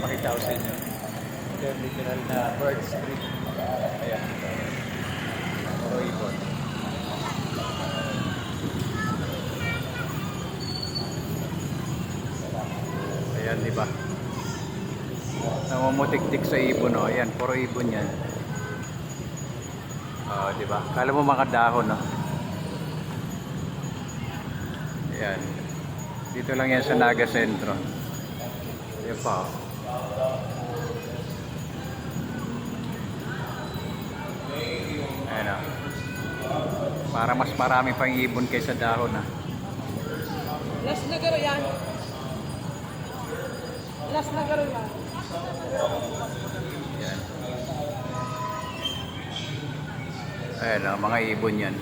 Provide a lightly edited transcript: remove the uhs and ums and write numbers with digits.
papakita ko sa inyo. Ito yung literal na bird street. Ayan. Puro ibon. Ayan, di ba? Namumutik-tik sa ibon, oh. Ayan, puro ibon yan. Oh, di ba? Kala mo mga dahon, no? Ayan. Dito lang yan sa Naga Sentro. Ayan pa, oh. Ayan, oh. Para mas marami pang ibon kaysa dahon, ah. Last na garo yan. Last na garo yan. Ayan. Ayan, oh, mga ibon yan.